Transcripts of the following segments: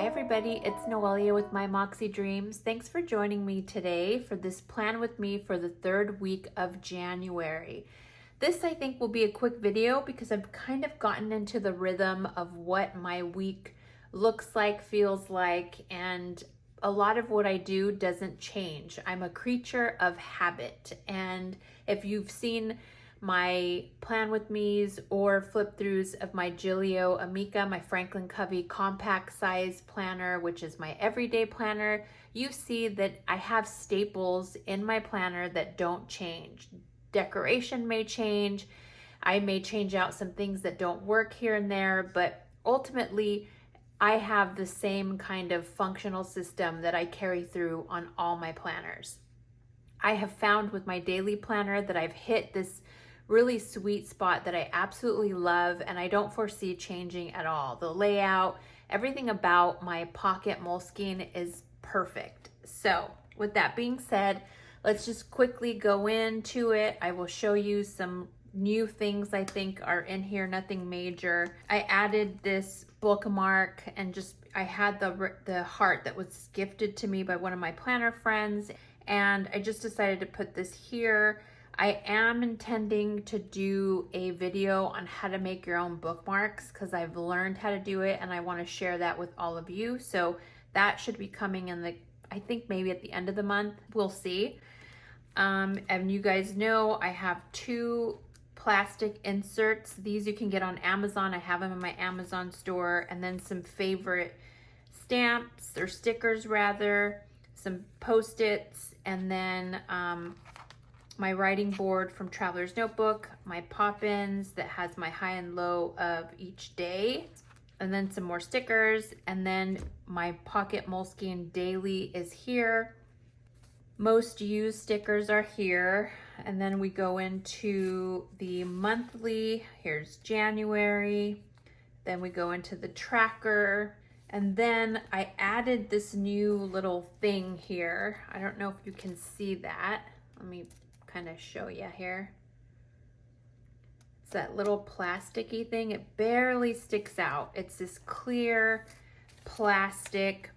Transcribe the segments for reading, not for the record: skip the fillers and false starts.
Hi everybody, it's Noelia with My Moxie Dreams. Thanks for joining me today for this plan with me for the third week of January. This I think will be a quick video because I've kind of gotten into the rhythm of what my week looks like, feels like, and a lot of what I do doesn't change. I'm a creature of habit, and if you've seen my plan with me's or flip throughs of my Gilio Amica, my Franklin Covey compact size planner, which is my everyday planner, you see that I have staples in my planner that don't change. Decoration may change, I may change out some things that don't work here and there, but ultimately I have the same kind of functional system that I carry through on all my planners. I have found with my daily planner that I've hit this really sweet spot that I absolutely love, and I don't foresee changing at all. The layout, everything about my pocket Moleskine is perfect. So with that being said, let's just quickly go into it. I will show you some new things I think are in here, nothing major. I added this bookmark and just I had the heart that was gifted to me by one of my planner friends, and I just decided to put this here. I am intending to do a video on how to make your own bookmarks because I've learned how to do it and I want to share that with all of you. So that should be coming in I think maybe at the end of the month. We'll see. And you guys know I have two plastic inserts. These you can get on Amazon. I have them in my Amazon store, and then some favorite stamps or stickers rather, some Post-its, and then my writing board from Traveler's Notebook, my pop-ins that has my high and low of each day, and then some more stickers, and then my pocket Moleskine daily is here. Most used stickers are here, and then we go into the monthly. Here's January, then we go into the tracker, and then I added this new little thing here. I don't know if you can see that. Let me kind of show you here. It's that little plasticky thing. It barely sticks out. It's this clear plastic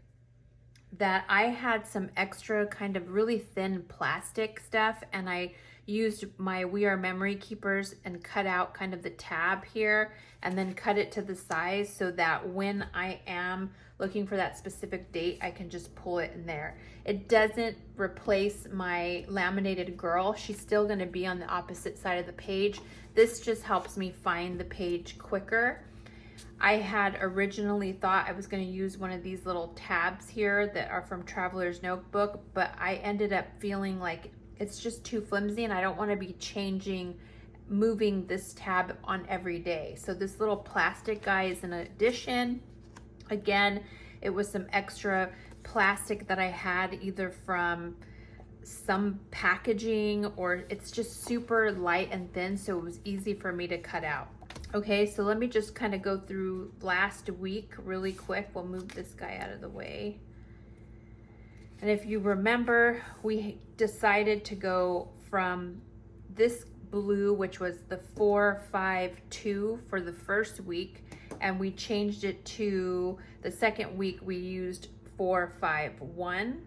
that I had some extra kind of really thin plastic stuff, and I used my We Are Memory Keepers and cut out kind of the tab here and then cut it to the size so that when I am looking for that specific date, I can just pull it in there. It doesn't replace my laminated girl. She's still gonna be on the opposite side of the page. This just helps me find the page quicker. I had originally thought I was going to use one of these little tabs here that are from Traveler's Notebook, but I ended up feeling like it's just too flimsy and I don't want to be moving this tab on every day. So this little plastic guy is an addition. Again, it was some extra plastic that I had either from some packaging, or it's just super light and thin, so it was easy for me to cut out. Okay, so let me just kind of go through last week really quick. We'll move this guy out of the way. And if you remember, we decided to go from this blue, which was the 452 for the first week, and we changed it to the second week we used 451.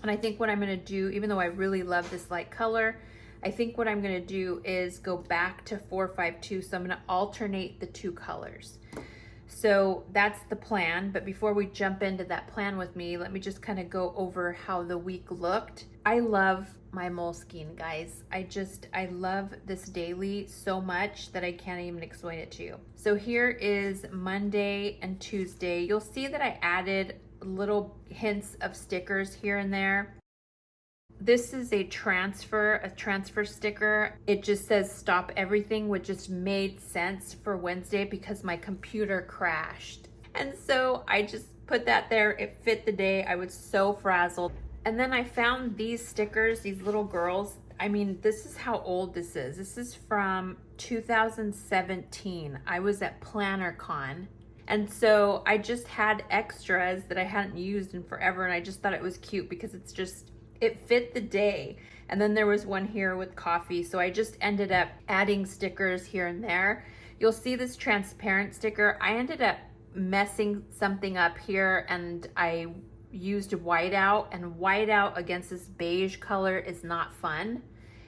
And I think what I'm gonna do, even though I really love this light color, I think what I'm gonna do is go back to 452. So I'm gonna alternate the two colors. So that's the plan. But before we jump into that plan with me, let me just kind of go over how the week looked. I love my Moleskine, guys. I love this daily so much that I can't even explain it to you. So here is Monday and Tuesday. You'll see that I added little hints of stickers here and there. This is a transfer sticker. It just says stop everything, which just made sense for Wednesday because my computer crashed. And so I just put that there. It fit the day. I was so frazzled. And then I found these stickers, these little girls. I mean, this is how old this is. This is from 2017. I was at PlannerCon. And so I just had extras that I hadn't used in forever. And I just thought it was cute because it fit the day. And then there was one here with coffee. So I just ended up adding stickers here and there. You'll see this transparent sticker. I ended up messing something up here and I used whiteout, and whiteout against this beige color is not fun.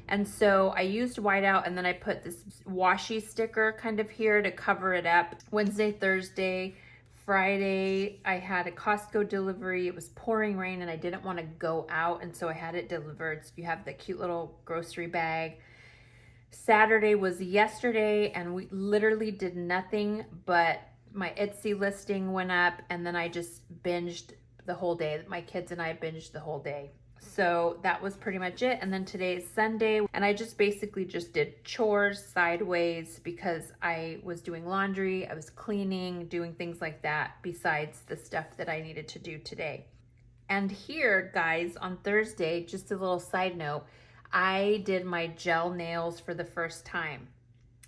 And so I used whiteout, and then I put this washi sticker kind of here to cover it up. Wednesday, Thursday, Friday, I had a Costco delivery. It was pouring rain and I didn't want to go out, and so I had it delivered. So you have the cute little grocery bag. Saturday was yesterday, and we literally did nothing, but my Etsy listing went up, and then I just binged the whole day. My kids and I binged the whole day. So that was pretty much it. And then today is Sunday, and I just basically just did chores sideways because I was doing laundry, I was cleaning, doing things like that besides the stuff that I needed to do today. And here, guys, on Thursday, just a little side note, I did my gel nails for the first time.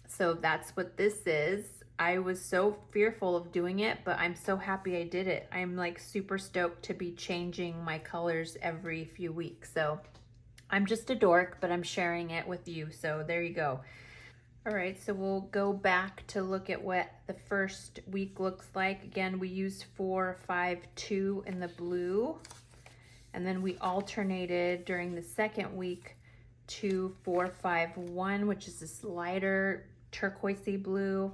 So that's what this is. I was so fearful of doing it, but I'm so happy I did it. I'm like super stoked to be changing my colors every few weeks. So I'm just a dork, but I'm sharing it with you. So there you go. All right, so we'll go back to look at what the first week looks like. Again, we used 452 in the blue, and then we alternated during the second week to 451, which is this lighter turquoisey blue.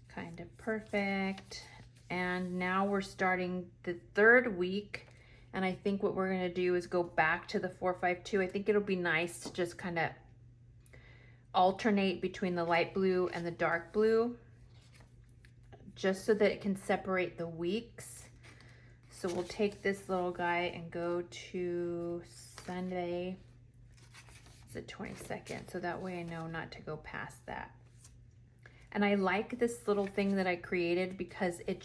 Kind of perfect. And now we're starting the third week, and I think what we're gonna do is go back to the 452. I think it'll be nice to just kind of alternate between the light blue and the dark blue, just so that it can separate the weeks. So we'll take this little guy and go to Sunday, it's the 22nd, so that way I know not to go past that. And I like this little thing that I created because it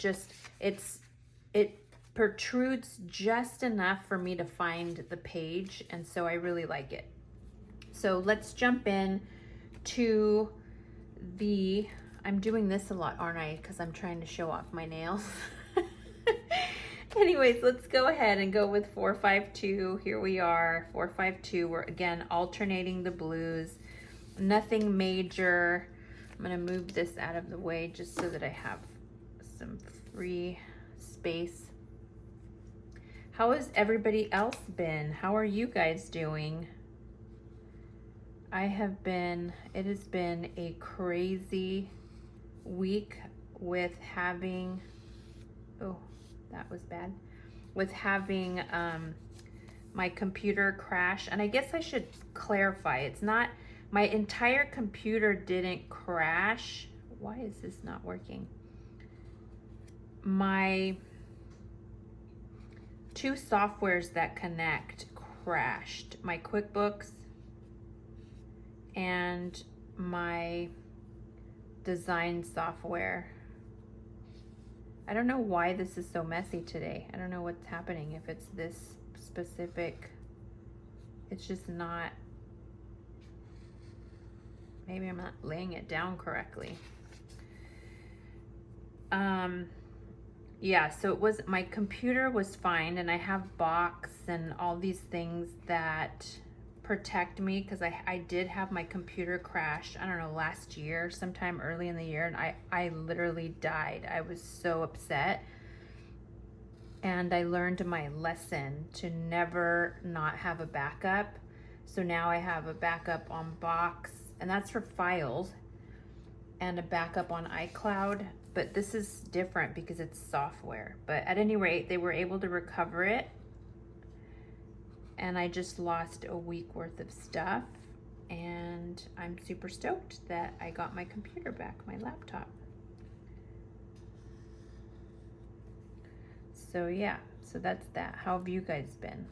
protrudes just enough for me to find the page, and so I really like it. So let's jump in to I'm doing this a lot, aren't I? Because I'm trying to show off my nails. Anyways, let's go ahead and go with 452. Here we are, 452. We're again alternating the blues. Nothing major. I'm gonna move this out of the way just so that I have some free space. How has everybody else been? How are you guys doing? It has been a crazy week with having, oh, that was bad, with having my computer crash. And I guess I should clarify, it's not, my entire computer didn't crash. Why is this not working? My two softwares that connect crashed. My QuickBooks and my design software. I don't know why this is so messy today. I don't know what's happening. If it's this specific, it's just not, maybe I'm not laying it down correctly. Yeah, so it was, my computer was fine, and I have box and all these things that protect me, because I did have my computer crash, I don't know, last year, sometime early in the year, and I literally died. I was so upset. And I learned my lesson to never not have a backup. So now I have a backup on Box, and that's for files, and a backup on iCloud. But this is different because it's software. But at any rate, they were able to recover it. And I just lost a week worth of stuff. And I'm super stoked that I got my computer back, my laptop. So yeah, so that's that. How have you guys been?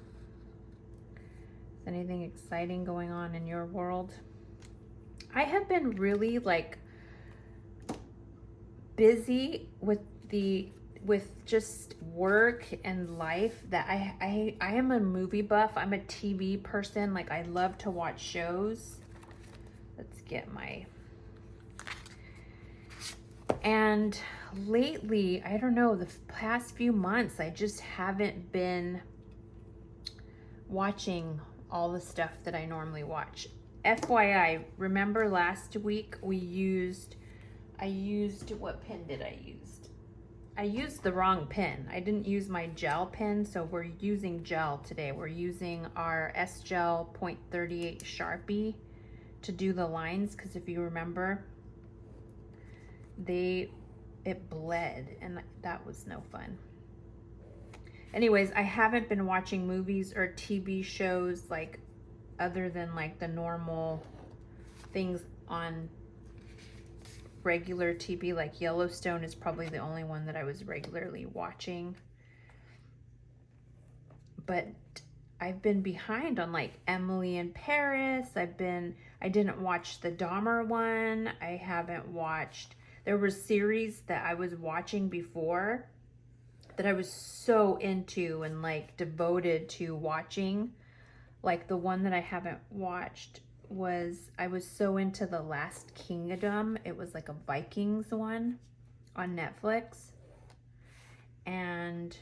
Is anything exciting going on in your world? I have been really like busy with just work and life that I am a movie buff. I'm a TV person. Like, I love to watch shows. Let's get and lately, I don't know, the past few months, I just haven't been watching all the stuff that I normally watch. FYI, remember last week we used what pen did I use? I used the wrong pen. I didn't use my gel pen, so we're using gel today. We're using our S-Gel .38 Sharpie to do the lines, because if you remember, it bled, and that was no fun. Anyways, I haven't been watching movies or TV shows, like, other than like the normal things on regular TV, like Yellowstone is probably the only one that I was regularly watching. But I've been behind on like Emily in Paris. I didn't watch the Dahmer one. I haven't watched, there were series that I was watching before that I was so into and like devoted to watching. Like the one that I haven't watched was, I was so into The Last Kingdom. It was like a Vikings one on Netflix. And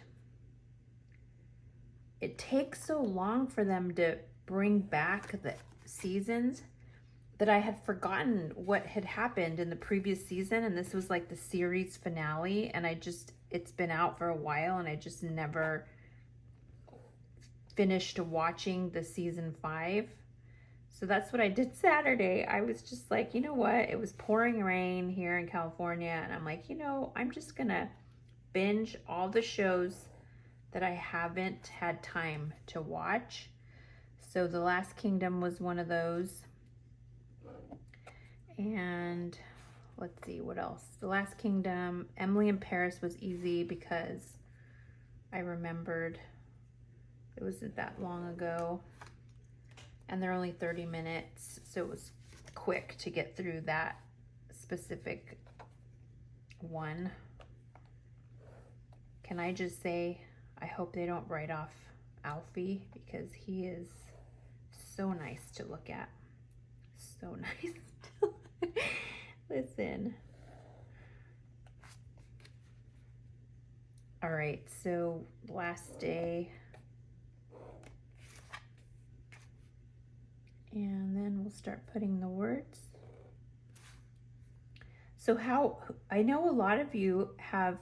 it takes so long for them to bring back the seasons that I had forgotten what had happened in the previous season. And this was like the series finale. And it's been out for a while and I just never finished watching the season 5. So that's what I did Saturday. I was just like, you know what? It was pouring rain here in California. And I'm like, you know, I'm just gonna binge all the shows that I haven't had time to watch. So The Last Kingdom was one of those. And let's see, what else? The Last Kingdom, Emily in Paris was easy because I remembered it wasn't that long ago. And they're only 30 minutes, so it was quick to get through that specific one. Can I just say, I hope they don't write off Alfie, because he is so nice to look at. So nice to listen. All right, so last day. And then we'll start putting the words. So I know a lot of you have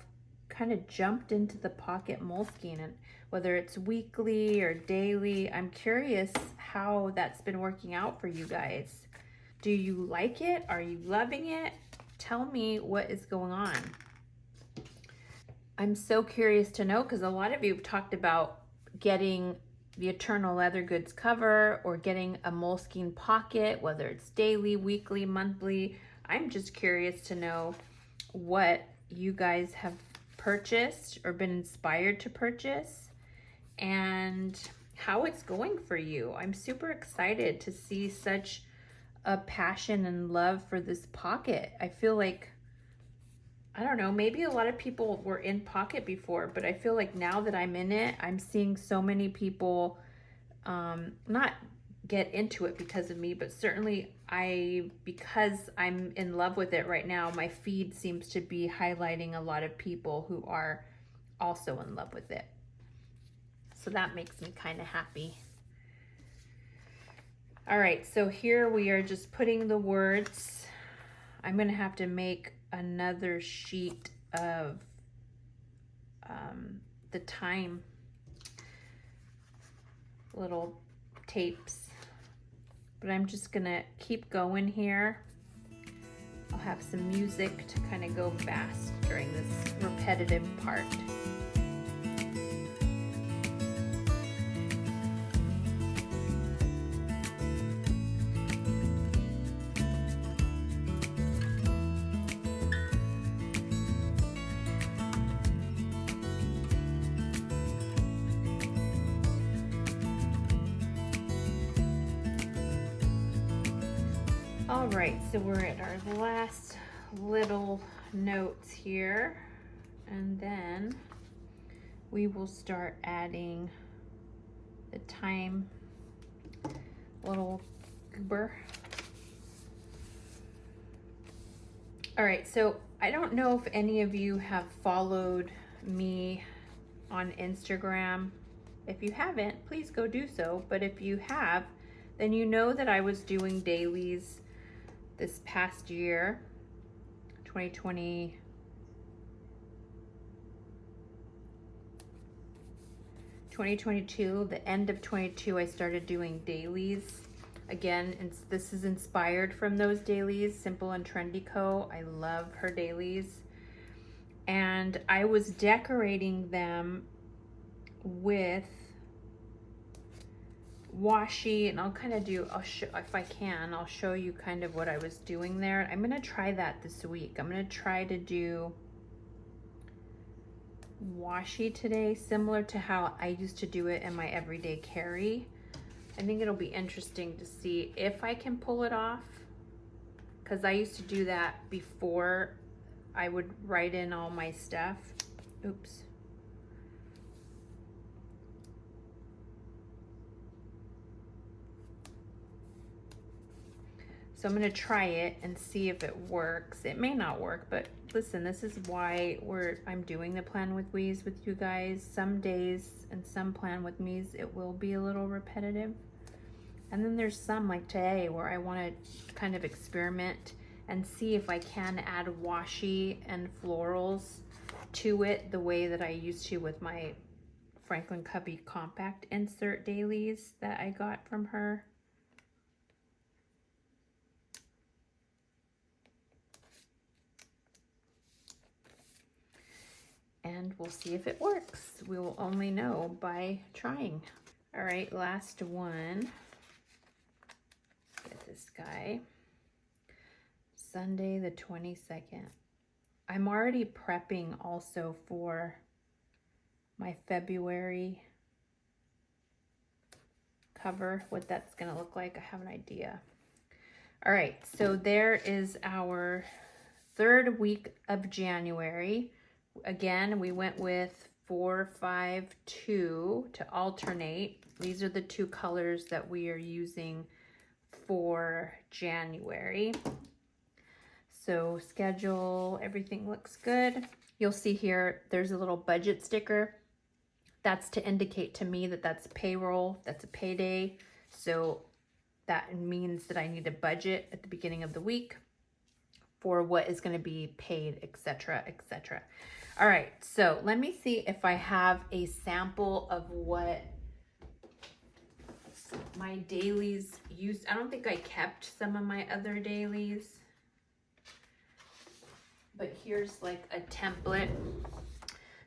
kind of jumped into the pocket Moleskine, and whether it's weekly or daily, I'm curious how that's been working out for you guys. Do you like it? Are you loving it? Tell me what is going on. I'm so curious to know, because a lot of you have talked about getting the Eternal Leather Goods cover or getting a Moleskine pocket, whether it's daily, weekly, monthly. I'm just curious to know what you guys have purchased or been inspired to purchase and how it's going for you. I'm super excited to see such a passion and love for this pocket. I feel like, I don't know, maybe a lot of people were in pocket before, but I feel like now that I'm in it, I'm seeing so many people not get into it because of me, but certainly because I'm in love with it right now, my feed seems to be highlighting a lot of people who are also in love with it. So that makes me kind of happy. All right, so here we are just putting the words. I'm gonna have to make another sheet of the time little tapes, but I'm just gonna keep going here. I'll have some music to kind of go fast during this repetitive part. All right, so we're at our last little notes here, and then we will start adding the time little goober. All right, so I don't know if any of you have followed me on Instagram. If you haven't, please go do so. But if you have, then you know that I was doing dailies this past year, 2020. 2022, the end of 22, I started doing dailies. Again, this is inspired from those dailies, Simple and Trendy Co. I love her dailies. And I was decorating them with washi, and I'll kind of do, if I can, I'll show you kind of what I was doing there. I'm gonna try that this week. I'm gonna try to do washi today, similar to how I used to do it in my everyday carry. I think it'll be interesting to see if I can pull it off, because I used to do that before I would write in all my stuff. Oops. So I'm gonna try it and see if it works. It may not work, but listen, this is why I'm doing the plan with me's with you guys. Some days and some plan with me's, it will be a little repetitive. And then there's some like today where I wanna kind of experiment and see if I can add washi and florals to it the way that I used to with my Franklin Covey compact insert dailies that I got from her. And we'll see if it works. We will only know by trying. All right, last one. Get this guy. Sunday the 22nd. I'm already prepping also for my February cover, what that's gonna look like. I have an idea. All right, so there is our third week of January. Again, we went with 4, 5, 2 to alternate. These are the two colors that we are using for January. So schedule, everything looks good. You'll see here, there's a little budget sticker. That's to indicate to me that that's payroll, that's a payday. So that means that I need a budget at the beginning of the week for what is going to be paid, etc., etc. All right, so let me see if I have a sample of what my dailies used. I don't think I kept some of my other dailies, but here's like a template.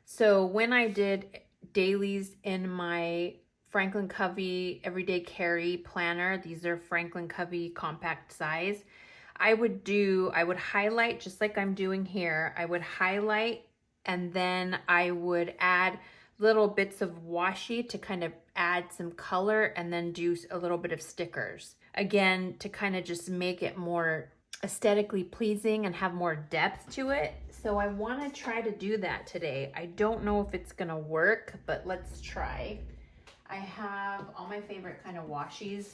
So when I did dailies in my Franklin Covey Everyday Carry Planner, these are Franklin Covey compact size, I would highlight just like I'm doing here. I would highlight and then I would add little bits of washi to kind of add some color and then do a little bit of stickers. Again, to kind of just make it more aesthetically pleasing and have more depth to it. So I want to try to do that today. I don't know if it's gonna work, but let's try. I have all my favorite kind of washis.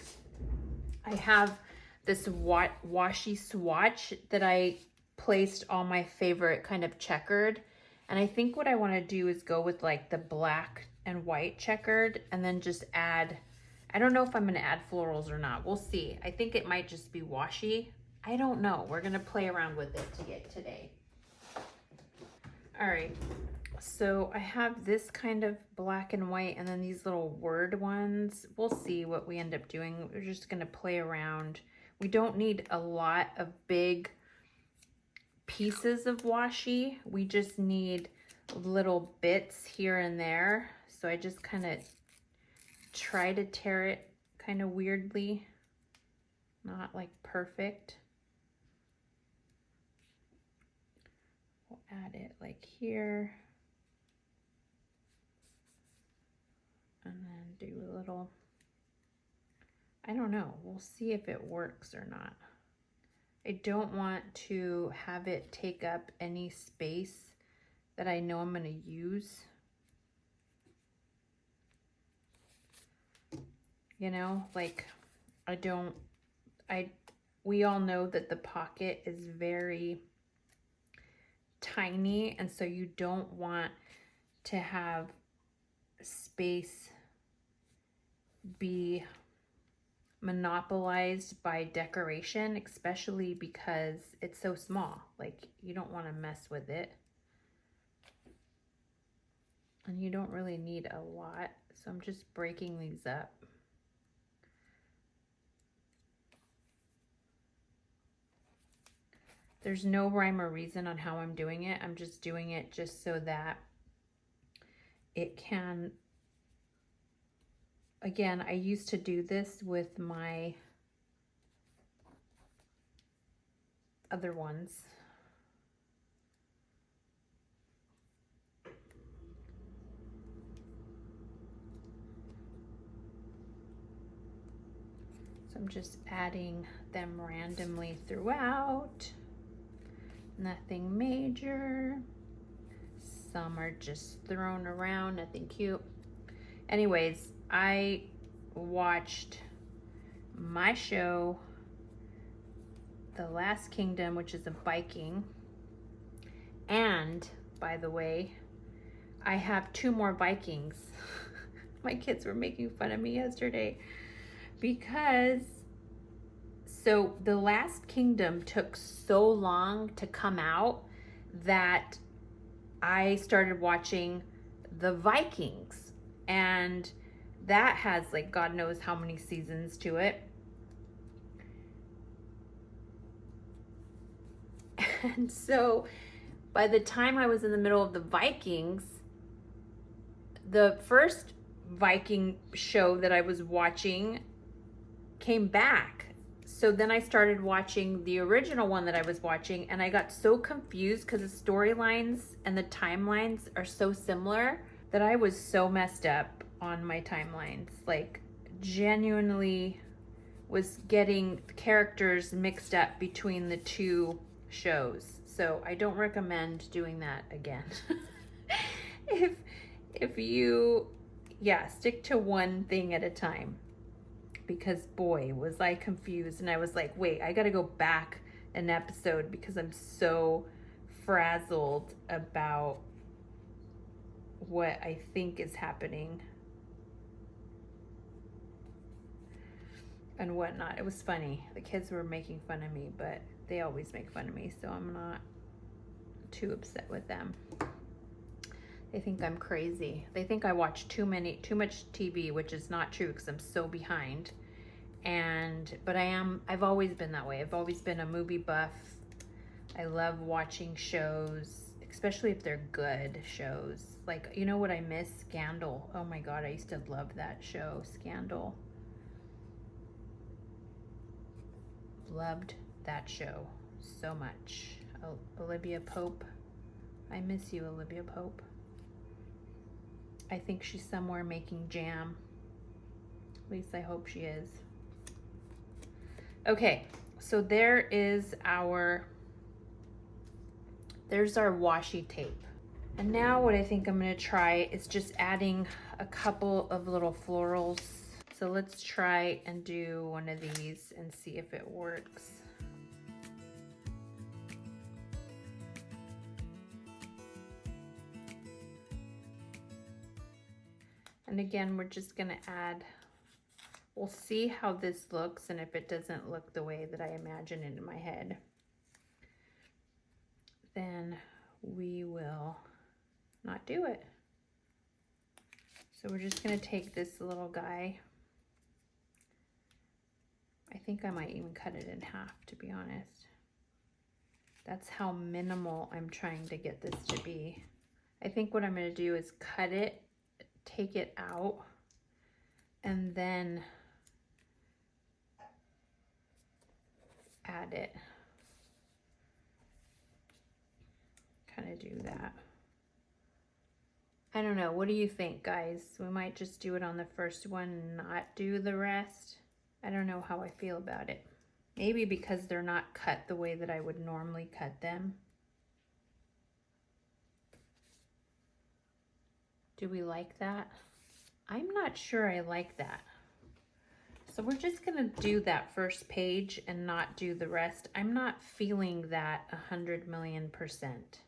I have this washi swatch that I placed all my favorite kind of checkered. And I think what I want to do is go with like the black and white checkered and then just add, I don't know if I'm going to add florals or not. We'll see. I think it might just be washi. I don't know. We're going to play around with it to get today. All right. So I have this kind of black and white and then these little word ones. We'll see what we end up doing. We're just going to play around. We don't need a lot of big pieces of washi. We just need little bits here and there. So I just kind of try to tear it kind of weirdly, not like perfect. We'll add it like here. And then do a little, I don't know, we'll see if it works or not. I don't want to have it take up any space that I know I'm going to use. You know, like we all know that the pocket is very tiny, and so you don't want to have space be monopolized by decoration, especially because it's so small. Like, you don't want to mess with it. And you don't really need a lot. So I'm just breaking these up. There's no rhyme or reason on how I'm doing it. I'm just doing it just so that it can, again, I used to do this with my other ones. So I'm just adding them randomly throughout. Nothing major. Some are just thrown around, nothing cute. Anyways, I watched my show, The Last Kingdom, which is a Viking. And, by the way, I have 2 more Vikings. My kids were making fun of me yesterday because, so The Last Kingdom took so long to come out that I started watching The Vikings, and that has like God knows how many seasons to it. And so by the time I was in the middle of The Vikings, the first Viking show that I was watching came back. So then I started watching the original one that I was watching, and I got so confused because the storylines and the timelines are so similar that I was so messed up on my timelines. Like, genuinely was getting characters mixed up between the 2 shows. So I don't recommend doing that again. If you, yeah, stick to one thing at a time. Because boy, was I confused, and I was like, wait, I gotta go back an episode because I'm so frazzled about what I think is happening and whatnot. It was funny. The kids were making fun of me, but they always make fun of me, so I'm not too upset with them. They think I'm crazy. They think I watch too much TV, which is not true because I'm so behind. But I've always been that way. I've always been a movie buff. I love watching shows, especially if they're good shows. Like, you know what I miss? Scandal. Oh my God, I used to love that show, Scandal. Loved that show so much. Olivia Pope. I miss you, Olivia Pope. I think she's somewhere making jam. At least I hope she is. Okay, so there's our washi tape. And now what I think I'm gonna try is just adding a couple of little florals. So let's try and do one of these and see if it works. And again, we're just gonna add, we'll see how this looks, and if it doesn't look the way that I imagine it in my head, then we will not do it. So we're just gonna take this little guy. I think I might even cut it in half, to be honest. That's how minimal I'm trying to get this to be. I think what I'm gonna do is cut it, take it out, and then add it. Kind of do that. I don't know. What do you think, guys? We might just do it on the first one and not do the rest. I don't know how I feel about it. Maybe because they're not cut the way that I would normally cut them. Do we like that? I'm not sure I like that. So we're just gonna do that first page and not do the rest. I'm not feeling that 100,000,000%.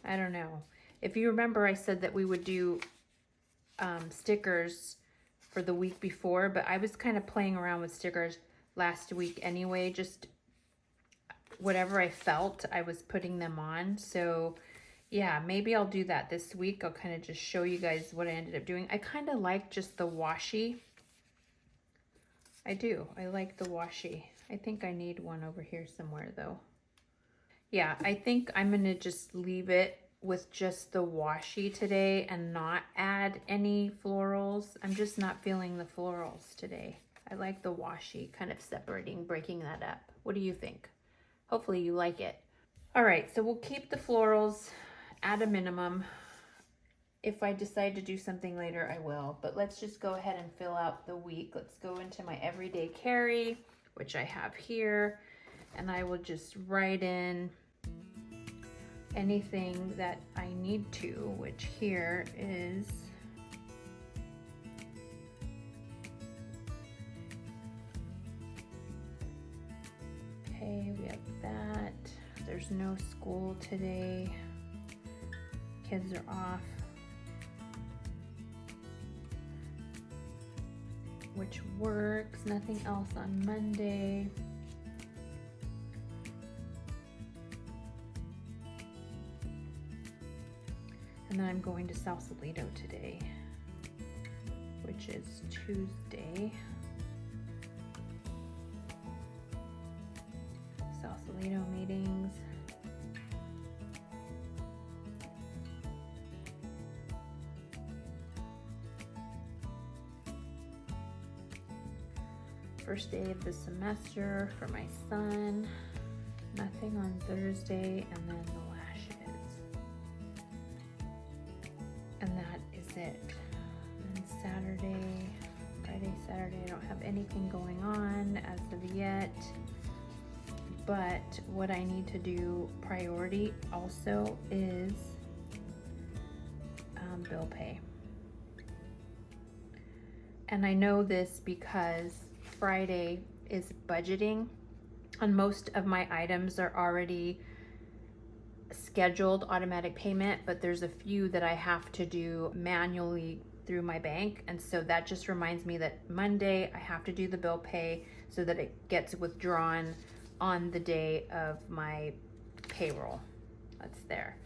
I don't know. If you remember, I said that we would do stickers for the week before, but I was kind of playing around with stickers last week anyway, just whatever I felt, I was putting them on. So yeah, maybe I'll do that this week. I'll kind of just show you guys what I ended up doing. I kind of like just the washi. I do. I like the washi. I think I need one over here somewhere though. Yeah, I think I'm going to just leave it with just the washi today and not add any florals. I'm just not feeling the florals today. I like the washi, kind of separating, breaking that up. What do you think? Hopefully you like it. All right, so we'll keep the florals at a minimum. If I decide to do something later, I will. But let's just go ahead and fill out the week. Let's go into my everyday carry, which I have here. And I will just write in anything that I need to, which here is okay, we have that. There's no school today. Kids are off. Which works. Nothing else on Monday. And then I'm going to Sausalito today, which is Tuesday. Sausalito meetings. First day of the semester for my son. Nothing on Thursday, and then the lashes. And that is it. And Saturday, Friday, Saturday, I don't have anything going on as of yet. But what I need to do priority also is bill pay. And I know this because Friday is budgeting, and most of my items are already scheduled automatic payment, but there's a few that I have to do manually through my bank. And so that just reminds me that Monday I have to do the bill pay so that it gets withdrawn on the day of my payroll. That's there.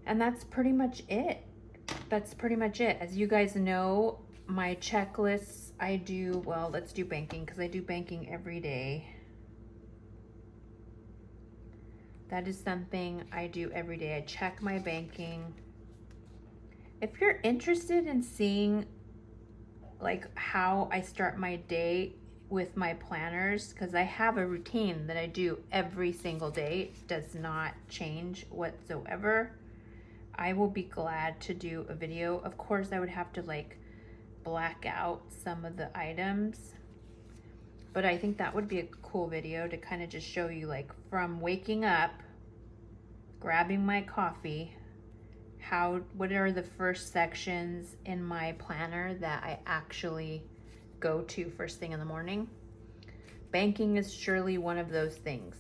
And that's pretty much it. That's pretty much it. As you guys know, my checklists, I do, well, let's do banking because I do banking every day. That is something I do every day. I check my banking. If you're interested in seeing like how I start my day with my planners, because I have a routine that I do every single day, it does not change whatsoever, I will be glad to do a video. Of course, I would have to like black out some of the items, but I think that would be a cool video to kind of just show you like from waking up, grabbing my coffee, what are the first sections in my planner that I actually go to first thing in the morning. Banking is surely one of those things.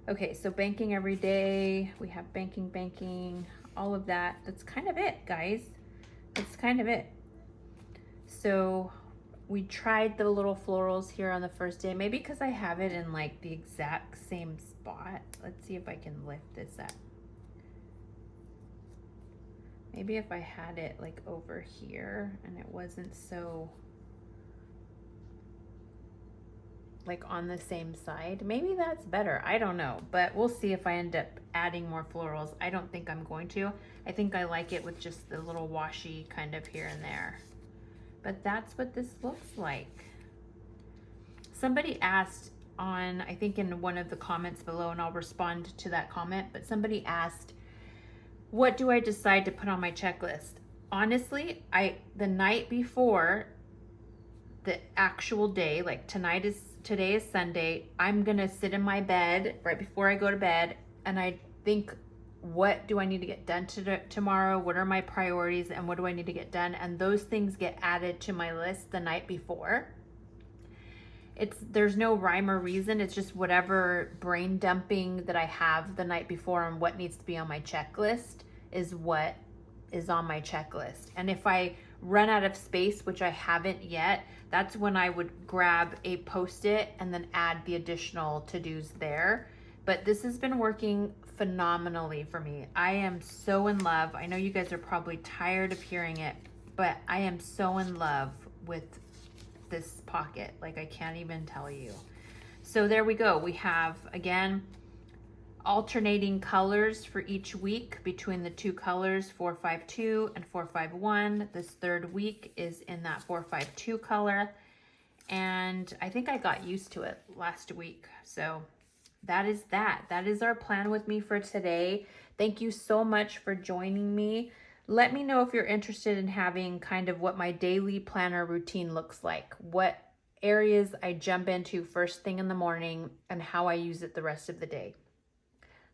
Okay, so banking every day, we have banking, all of that. That's kind of it, guys. That's kind of it. So we tried the little florals here on the first day, maybe because I have it in like the exact same spot. Let's see if I can lift this up. Maybe if I had it like over here and it wasn't so like on the same side, maybe that's better. I don't know, but we'll see if I end up adding more florals. I don't think I'm going to. I think I like it with just the little washi kind of here and there. But that's what this looks like. Somebody asked on, I think in one of the comments below, and I'll respond to that comment, but somebody asked, what do I decide to put on my checklist? Honestly, the night before the actual day, like today is Sunday, I'm gonna sit in my bed right before I go to bed and I think, what do I need to get done tomorrow? What are my priorities and what do I need to get done? And those things get added to my list the night before. There's no rhyme or reason. It's just whatever brain dumping that I have the night before and what needs to be on my checklist is what is on my checklist. And if I run out of space, which I haven't yet, that's when I would grab a Post-it and then add the additional to-dos there. But this has been working phenomenally for me. I am so in love. I know you guys are probably tired of hearing it, but I am so in love with this pocket. Like, I can't even tell you. So there we go. We have, again, alternating colors for each week between the two colors, 452 and 451. This third week is in that 452 color. And I think I got used to it last week. So that is that. That is our plan with me for today. Thank you so much for joining me. Let me know if you're interested in having kind of what my daily planner routine looks like, what areas I jump into first thing in the morning, and how I use it the rest of the day.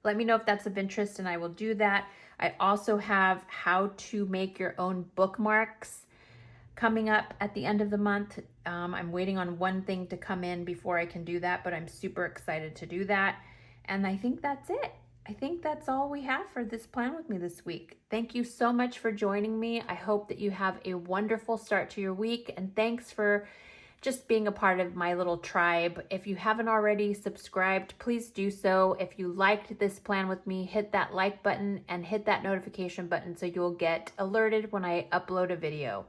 Let me know if that's of interest and I will do that. I also have how to make your own bookmarks coming up at the end of the month. I'm waiting on one thing to come in before I can do that, but I'm super excited to do that. And I think that's it. I think that's all we have for this plan with me this week. Thank you so much for joining me. I hope that you have a wonderful start to your week, and thanks for just being a part of my little tribe. If you haven't already subscribed, please do so. If you liked this plan with me, hit that like button and hit that notification button so you'll get alerted when I upload a video.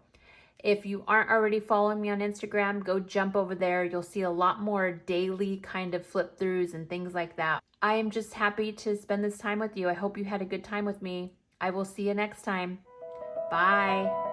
If you aren't already following me on Instagram, go jump over there. You'll see a lot more daily kind of flip throughs and things like that. I am just happy to spend this time with you. I hope you had a good time with me. I will see you next time. Bye.